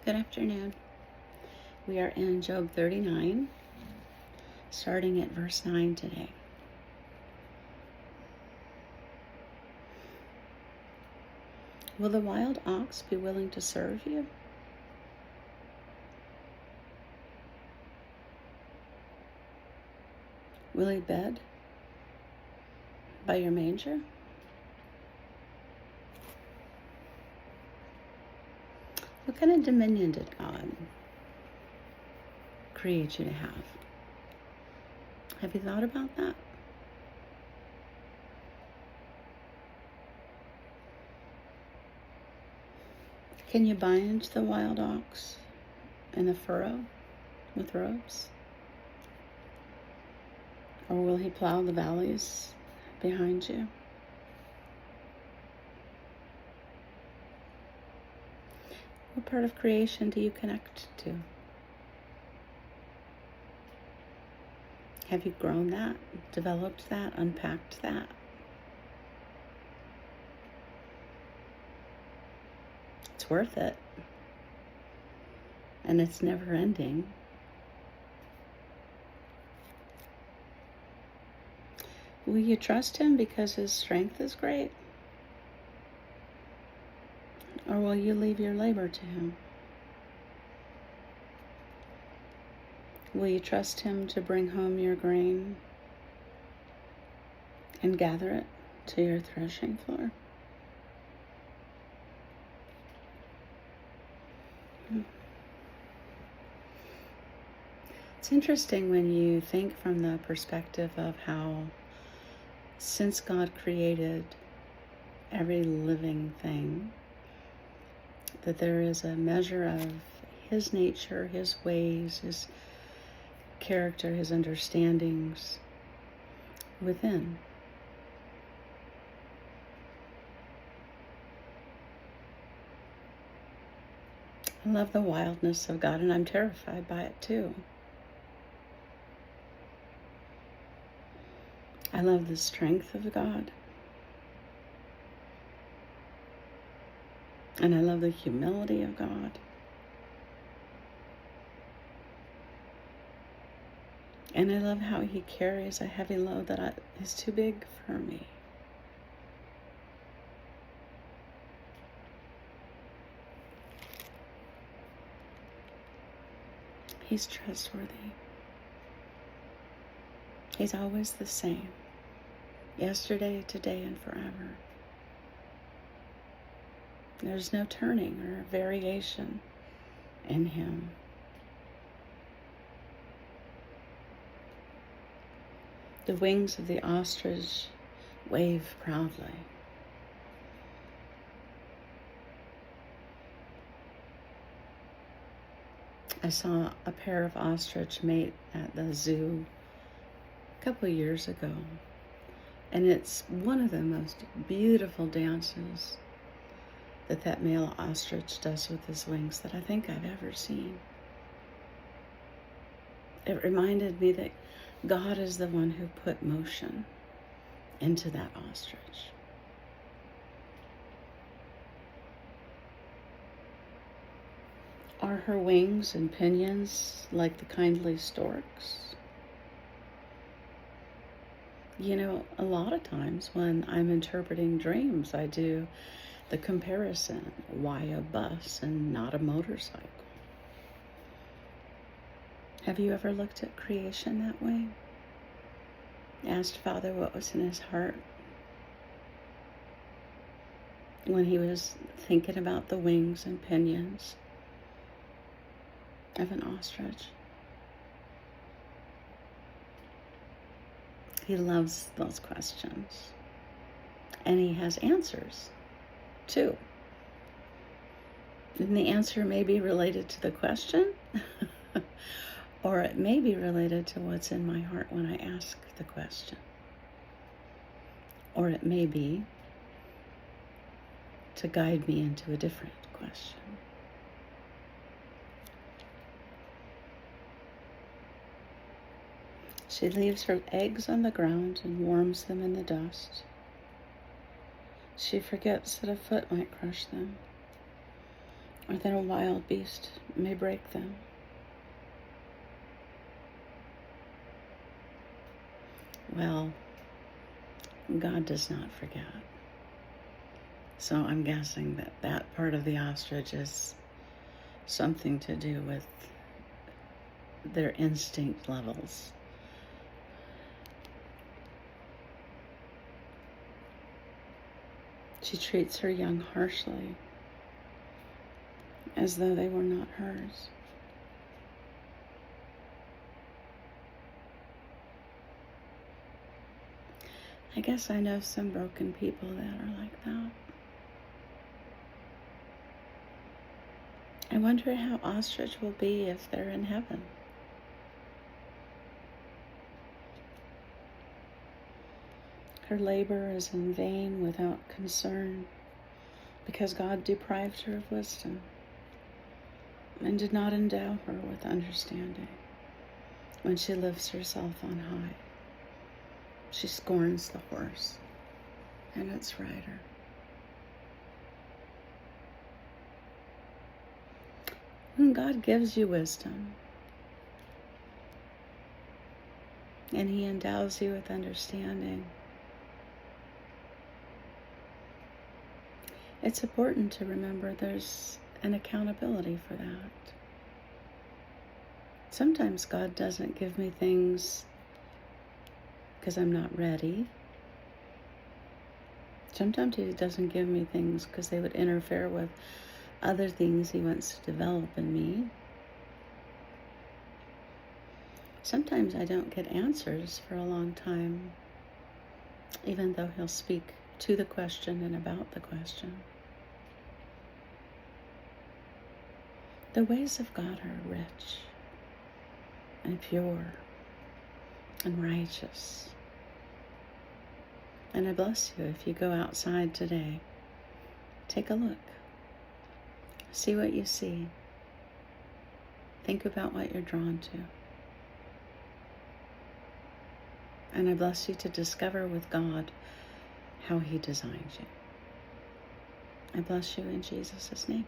Good afternoon. We are in Job 39, starting at verse 9 today. Will the wild ox be willing to serve you? Will he bed by your manger? What kind of dominion did God create you to have? Have you thought about that? Can you bind the wild ox in a furrow with ropes? Or will he plow the valleys behind you? What part of creation do you connect to? Have you grown that, developed that, unpacked that? It's worth it. And it's never ending. Will you trust him because his strength is great? Or will you leave your labor to him? Will you trust him to bring home your grain and gather it to your threshing floor? It's interesting when you think from the perspective of how, since God created every living thing, that there is a measure of his nature, his ways, his character, his understandings within. I love the wildness of God, and I'm terrified by it too. I love the strength of God. And I love the humility of God. And I love how he carries a heavy load that is too big for me. He's trustworthy. He's always the same. Yesterday, today, and forever. There's no turning or variation in him. The wings of the ostrich wave proudly. I saw a pair of ostrich mate at the zoo a couple of years ago, and it's one of the most beautiful dances that male ostrich does with his wings that I think I've ever seen. It reminded me that God is the one who put motion into that ostrich. Are her wings and pinions like the kindly storks? You know, a lot of times when I'm interpreting dreams, I do the comparison. Why a bus and not a motorcycle? Have you ever looked at creation that way? Asked Father what was in his heart when he was thinking about the wings and pinions of an ostrich? He loves those questions. And he has answers, too. And the answer may be related to the question, or it may be related to what's in my heart when I ask the question. Or it may be to guide me into a different question. She leaves her eggs on the ground and warms them in the dust. She forgets that a foot might crush them. or that a wild beast may break them. Well, God does not forget. So I'm guessing that that part of the ostrich is something to do with their instinct levels. She treats her young harshly, as though they were not hers. I guess I know some broken people that are like that. I wonder how ostrich will be if they're in heaven. Her labor is in vain without concern, because God deprived her of wisdom and did not endow her with understanding. When she lifts herself on high, she scorns the horse and its rider. When God gives you wisdom and He endows you with understanding, it's important to remember there's an accountability for that. Sometimes God doesn't give me things because I'm not ready. Sometimes He doesn't give me things because they would interfere with other things He wants to develop in me. Sometimes I don't get answers for a long time, even though He'll speak to the question and about the question. The ways of God are rich and pure and righteous. And I bless you if you go outside today. Take a look. See what you see. Think about what you're drawn to. And I bless you to discover with God how He designed you. I bless you in Jesus' name.